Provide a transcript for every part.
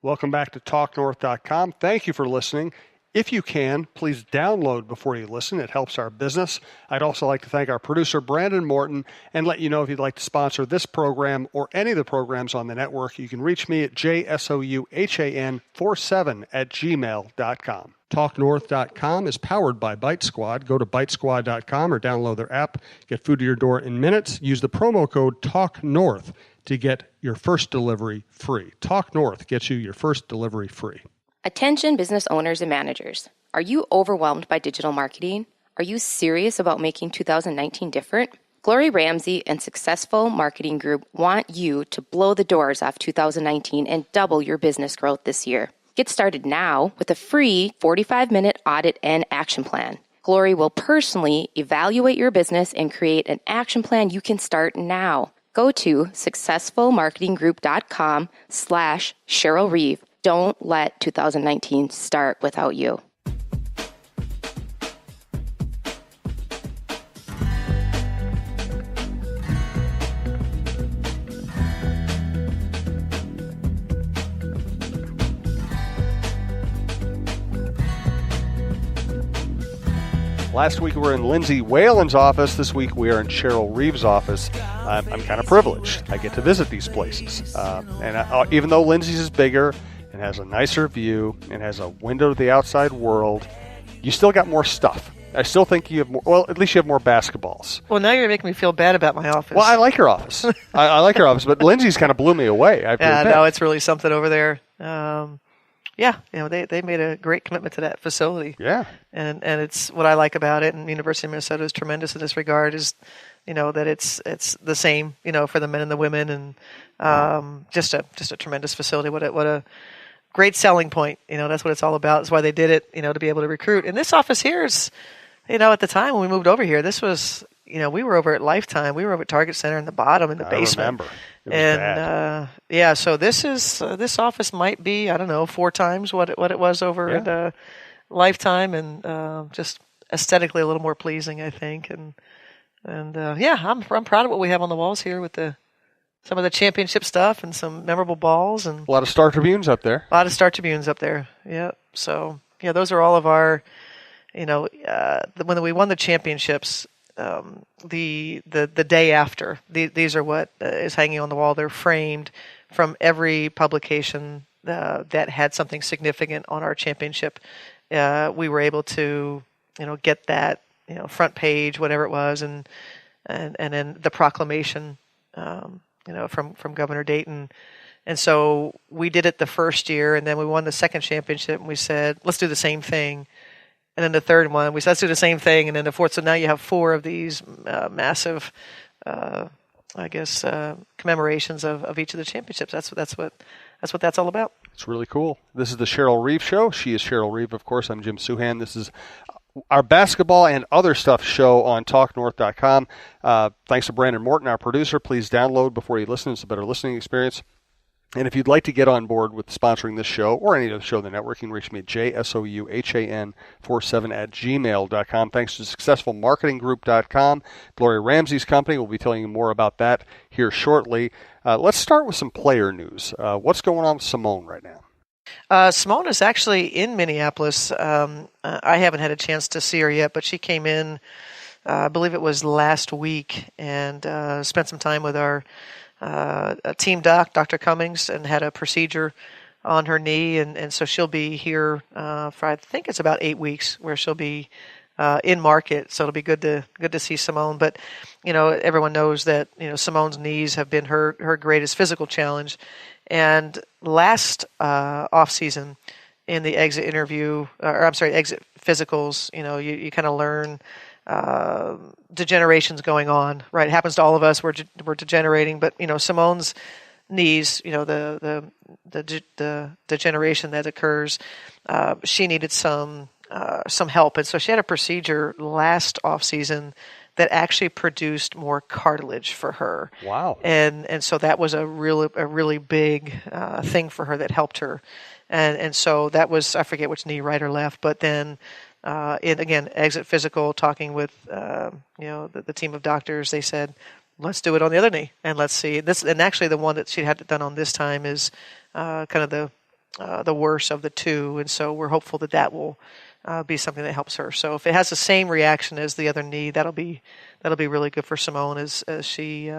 Welcome back to talknorth.com. Thank you for listening. If you can, please download before you listen. It helps our business. I'd also like to thank our producer, Brandon Morton, and let you know if you'd like to sponsor this program or any of the programs on the network, you can reach me at jsouhan47@gmail.com. Talknorth.com is powered by Bite Squad. Go to bitesquad.com or download their app. Get food to your door in minutes. Use the promo code TALKNORTH to get your first delivery free. Talk North gets you your first delivery free. Attention business owners and managers. Are you overwhelmed by digital marketing? Are you serious about making 2019 different? Glory Ramsey and Successful Marketing Group want you to blow the doors off 2019 and double your business growth this year. Get started now with a free 45-minute audit and action plan. Glory will personally evaluate your business and create an action plan you can start now. Go to successfulmarketinggroup.com/Cheryl Reeve. Don't let 2019 start without you. Last week we were in Lindsay Whalen's office. This week we are in Cheryl Reeve's office. I'm kind of privileged. I get to visit these places. Even though Lindsay's is bigger and has a nicer view and has a window to the outside world, you still got more stuff. I still think you have more. Well, at least you have more basketballs. Well, now you're making me feel bad about my office. Well, I like your office. I like your office, but Lindsay's kind of blew me away. No, it's really something over there. Yeah, they made a great commitment to that facility. Yeah. And it's what I like about it, and University of Minnesota is tremendous in this regard, is, that it's the same, for the men and the women, and just a tremendous facility. What a great selling point. That's what it's all about. That's why they did it, to be able to recruit. And this office here is, at the time when we moved over here, this was, we were over at Lifetime. We were over at Target Center in the bottom, in the basement. I remember. And so this office might be, 4 times what it was over at Lifetime, and just aesthetically a little more pleasing, I think. And I'm proud of what we have on the walls here with some of the championship stuff and some memorable balls, and a lot of Star Tribunes up there. Yeah. So those are all of our, when we won the championships. The day after, these are what is hanging on the wall. They're framed from every publication that had something significant on our championship. We were able to, get that, front page, whatever it was, and then the proclamation, from Governor Dayton. And so we did it the first year, and then we won the second championship, and we said, let's do the same thing. And then the third one, we said, let's do the same thing. And then the fourth. So now you have 4 of these massive, commemorations of each of the championships. That's what that's all about. It's really cool. This is the Cheryl Reeve Show. She is Cheryl Reeve, of course. I'm Jim Suhan. This is our basketball and other stuff show on talknorth.com. Thanks to Brandon Morton, our producer. Please download before you listen. It's a better listening experience. And if you'd like to get on board with sponsoring this show or any other show in the network, you can reach me at jsouhan47@gmail.com. Thanks to successfulmarketinggroup.com, Gloria Ramsey's company. We'll be telling you more about that here shortly. Let's start with some player news. What's going on with Simone right now? Simone is actually in Minneapolis. I haven't had a chance to see her yet, but she came in, I believe it was last week, and spent some time with our team doc, Dr. Cummings, and had a procedure on her knee, and so she'll be here for, I think it's about 8 weeks, where she'll be in market. So it'll be good to see Simone. But everyone knows that Simone's knees have been her greatest physical challenge. And last off season, in the exit physicals, you kind of learn degeneration's going on, right? It happens to all of us. We're degenerating, but Simone's knees, the degeneration that occurs, she needed some help, and so she had a procedure last off season that actually produced more cartilage for her. Wow! And so that was a really big thing for her that helped her, and so that was, I forget which knee, right or left, but then. Exit physical, talking with the team of doctors, they said, let's do it on the other knee, and let's see this. And actually, the one that she had done on this time is kind of the worse of the two, and so we're hopeful that will be something that helps her. So if it has the same reaction as the other knee, that'll be really good for Simone as she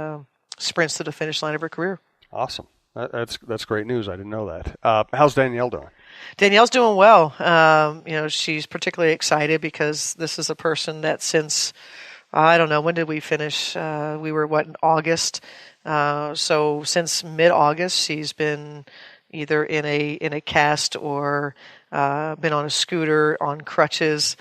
sprints to the finish line of her career. Awesome. That's great news. I didn't know that. How's Danielle doing? Danielle's doing well. She's particularly excited because this is a person that since, I don't know, when did we finish? We were, in August? So since mid-August, she's been either in a cast or been on a scooter, on crutches.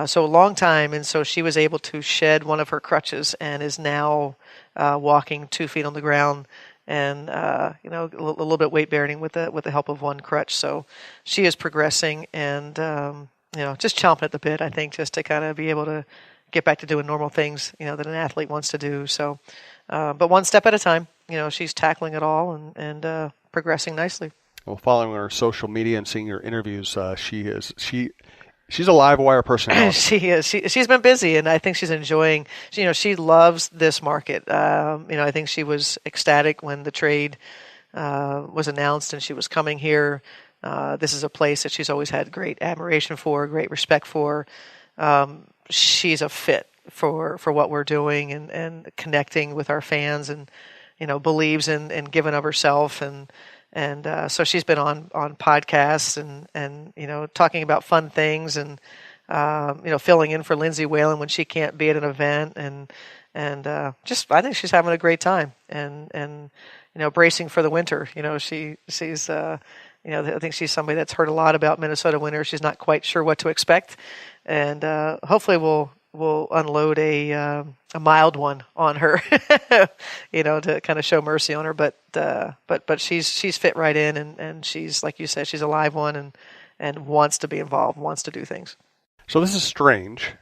So a long time, and so she was able to shed one of her crutches and is now walking 2 feet on the ground, and a little bit weight bearing with the help of one crutch. So she is progressing, and just chomping at the bit, I think, just to kind of be able to get back to doing normal things, that an athlete wants to do. So, but one step at a time. She's tackling it all and progressing nicely. Well, following her social media and seeing her interviews, she's a live wire personality. She is. She's been busy, and I think she's enjoying. She loves this market. I think she was ecstatic when the trade was announced and she was coming here. This is a place that she's always had great admiration for, great respect for. She's a fit for what we're doing and connecting with our fans, and believes in giving of herself, and so she's been on podcasts and talking about fun things, and filling in for Lindsay Whalen when she can't be at an event, and just I think she's having a great time, and bracing for the winter. She's I think she's somebody that's heard a lot about Minnesota winter. She's not quite sure what to expect, and hopefully we'll unload a mild one on her, to kind of show mercy on her. But she's fit right in, and she's, like you said, she's a live one and wants to be involved, wants to do things. So this is strange,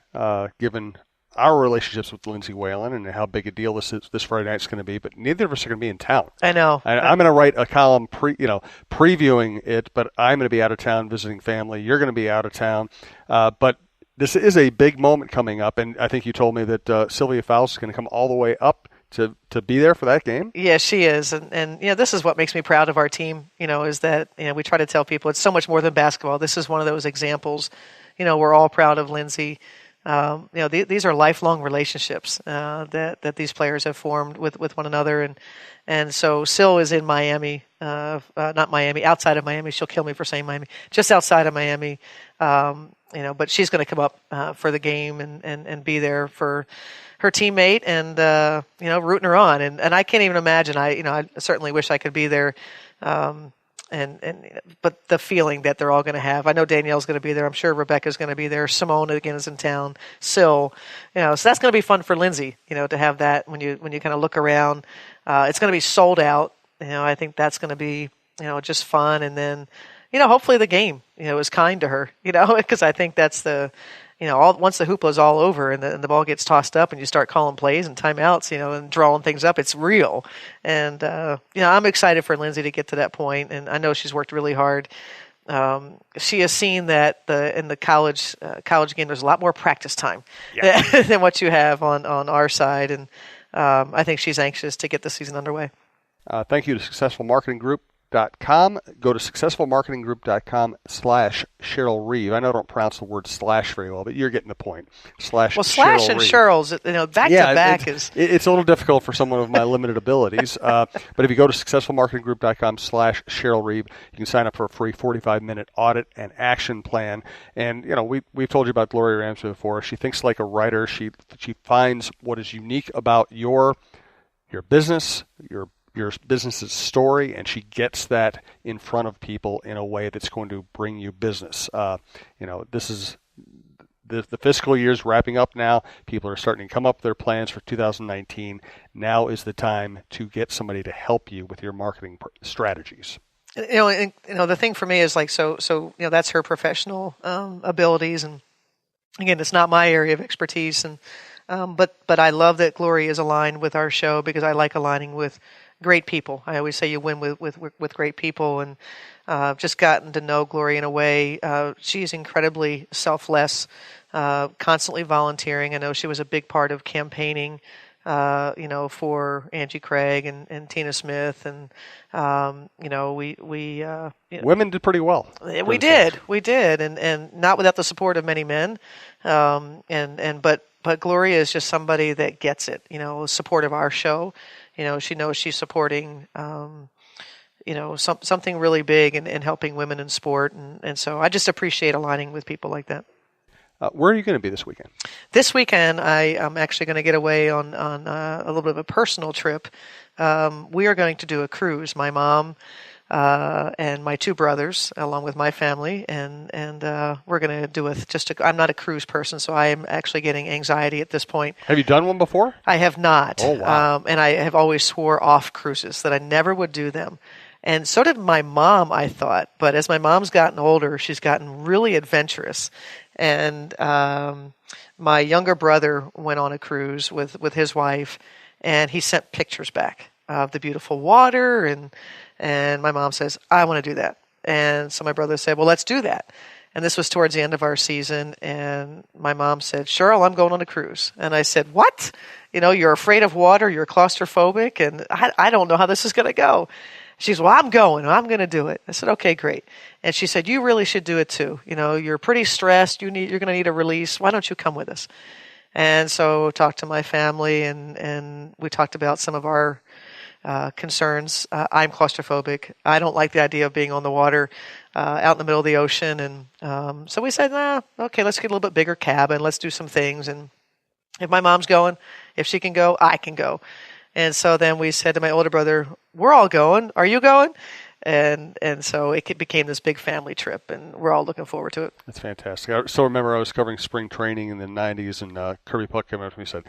given our relationships with Lindsay Whalen and how big a deal this Friday night's going to be, but neither of us are going to be in town. I know. I'm going to write a column previewing it, but I'm going to be out of town visiting family. You're going to be out of town, but this is a big moment coming up, and I think you told me that Sylvia Faust is going to come all the way up to be there for that game. Yeah, she is, and this is what makes me proud of our team. Is that we try to tell people it's so much more than basketball. This is one of those examples. We're all proud of Lindsay. These are lifelong relationships that these players have formed with one another, and so Sil is in Miami, not Miami, outside of Miami. She'll kill me for saying Miami, just outside of Miami. But she's going to come up for the game and be there for her teammate and rooting her on. And I can't even imagine. I certainly wish I could be there. But the feeling that they're all going to have. I know Danielle's going to be there. I'm sure Rebecca's going to be there. Simone again is in town. Sil, so that's going to be fun for Lindsay. To have that when you kind of look around. It's going to be sold out. I think that's going to be just fun. And then hopefully the game is kind to her. Because I think that's the. Once the hoopla is all over and the ball gets tossed up and you start calling plays and timeouts, and drawing things up, it's real. And, I'm excited for Lindsay to get to that point, and I know she's worked really hard. She has seen that in the college game, there's a lot more practice time than what you have on our side. And I think she's anxious to get the season underway. Thank you to successfulmarketinggroup.com. Go to successfulmarketinggroup.com/Cheryl Reeve. I know I don't pronounce the word slash very well, but you're getting the point. Slash and Cheryl's, back to back is. It's a little difficult for someone of my limited abilities. But if you go to successfulmarketinggroup.com/Cheryl Reeve, you can sign up for a free 45-minute audit and action plan. And, we've told you about Gloria Ramsey before. She thinks like a writer. She finds what is unique about your business, your business's story, and she gets that in front of people in a way that's going to bring you business. This is the fiscal year's wrapping up now. People are starting to come up with their plans for 2019. Now is the time to get somebody to help you with your marketing strategies. The thing for me is so that's her professional abilities, and again, it's not my area of expertise, and but I love that Gloria is aligned with our show because I like aligning with great people. I always say you win with great people, and just gotten to know Gloria in a way. She's incredibly selfless, constantly volunteering. I know she was a big part of campaigning for Angie Craig and Tina Smith, and women did pretty well. We did, and not without the support of many men, but Gloria is just somebody that gets it. Support of our show. She knows she's supporting. Something really big and helping women in sport, and so I just appreciate aligning with people like that. Where are you going to be this weekend? This weekend, I am actually going to get away on a little bit of a personal trip. We are going to do a cruise. My mom and my two brothers, along with my family, and we're going to do I'm not a cruise person, so I am actually getting anxiety at this point. Have you done one before? I have not. Oh, wow. And I have always swore off cruises, that I never would do them. And so did my mom, I thought. But as my mom's gotten older, she's gotten really adventurous. And my younger brother went on a cruise with his wife, and he sent pictures back of the beautiful water. And my mom says, I want to do that. And so my brother said, well, let's do that. And this was towards the end of our season. And my mom said, Cheryl, I'm going on a cruise. And I said, what? You're afraid of water. You're claustrophobic. And I don't know how this is going to go. She said, well, I'm going to do it. I said, okay, great. And she said, you really should do it too. You're pretty stressed. You're going to need a release. Why don't you come with us? And so talked to my family, and we talked about some of our concerns. I'm claustrophobic. I don't like the idea of being on the water out in the middle of the ocean. And so we said, okay, let's get a little bit bigger cabin. Let's do some things. And if my mom's going, if she can go, I can go. And so then we said to my older brother, we're all going. Are you going? And so it became this big family trip, and we're all looking forward to it. That's fantastic. I still remember I was covering spring training in the 90s, and Kirby Puck came up to me and said,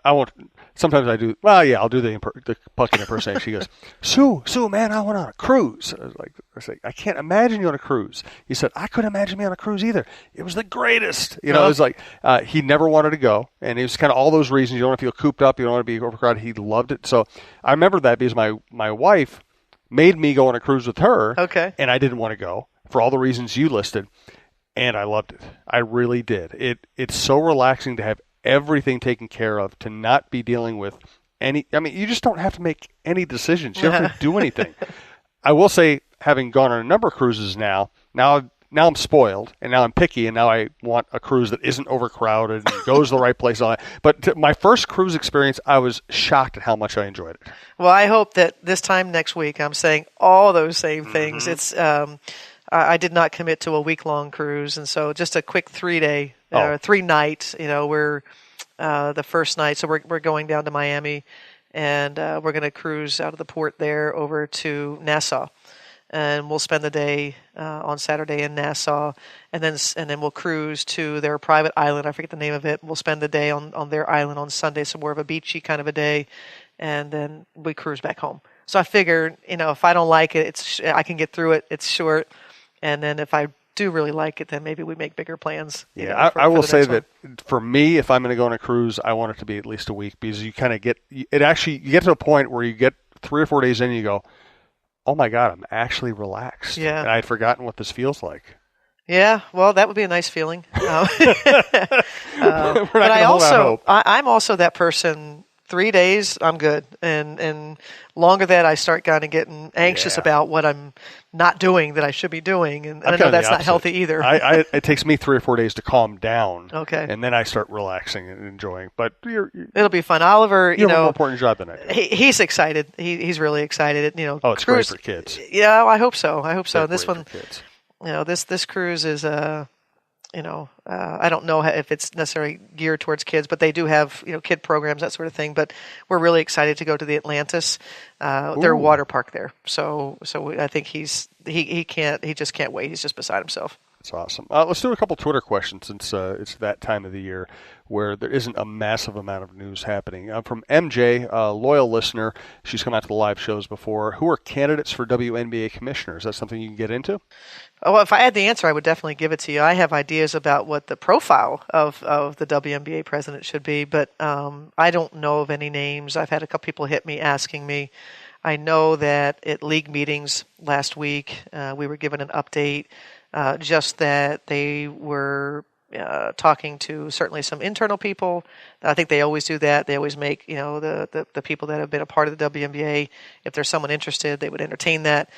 I won't, sometimes I do, I'll do the Puck impersonation. She goes, Sue, man, I went on a cruise. I was like, I can't imagine you on a cruise. He said, I couldn't imagine me on a cruise either. It was the greatest. It was like, he never wanted to go, and it was kind of all those reasons. You don't want to feel cooped up. You don't want to be overcrowded. He loved it. So I remember that because my wife made me go on a cruise with her. Okay. And I didn't want to go for all the reasons you listed, and I loved it. I really did. It's so relaxing to have everything taken care of, to not be dealing with you just don't have to make any decisions. You don't have to do anything. I will say, having gone on a number of cruises now I'm spoiled, and now I'm picky, and now I want a cruise that isn't overcrowded and goes to the right place. But my first cruise experience, I was shocked at how much I enjoyed it. Well, I hope that this time next week I'm saying all those same things. It's I did not commit to a week-long cruise, and so just a quick 3-day, 3-night. We're the first night, so we're going down to Miami, and we're going to cruise out of the port there over to Nassau. And we'll spend the day on Saturday in Nassau, and then we'll cruise to their private island. I forget the name of it. We'll spend the day on their island on Sunday, so more of a beachy kind of a day, and then we cruise back home. So I figure, if I don't like it, I can get through it. It's short, and then if I do really like it, then maybe we make bigger plans. I will say that for me, if I'm going to go on a cruise, I want it to be at least a week, because you kind of get it. Actually, you get to a point where you get 3 or 4 days in, and you go, oh my God, I'm actually relaxed. Yeah. And I had forgotten what this feels like. Yeah, well, that would be a nice feeling. But I'm also that person. 3 days, I'm good, and longer that I start kind of getting anxious about what I'm not doing that I should be doing, and I know that's not healthy either. It takes me 3 or 4 days to calm down. Okay, and then I start relaxing and enjoying. But it'll be fun. Oliver, you have a more important job than I do. He's excited. He's really excited. It's great for kids. Yeah, I hope so. This one, kids. This cruise is I don't know if it's necessarily geared towards kids, but they do have, kid programs, that sort of thing. But we're really excited to go to the Atlantis, their water park there. So I think he just can't wait. He's just beside himself. That's awesome. Let's do a couple Twitter questions, since it's that time of the year where there isn't a massive amount of news happening. From MJ, a loyal listener, she's come out to the live shows before. Who are candidates for WNBA commissioner? Is that something you can get into? Well, if I had the answer, I would definitely give it to you. I have ideas about what the profile of the WNBA president should be, but I don't know of any names. I've had a couple people hit me asking me. I know that at league meetings last week, we were given an update, just that they were talking to certainly some internal people. I think they always do that. They always make, the people that have been a part of the WNBA, if there's someone interested, they would entertain that.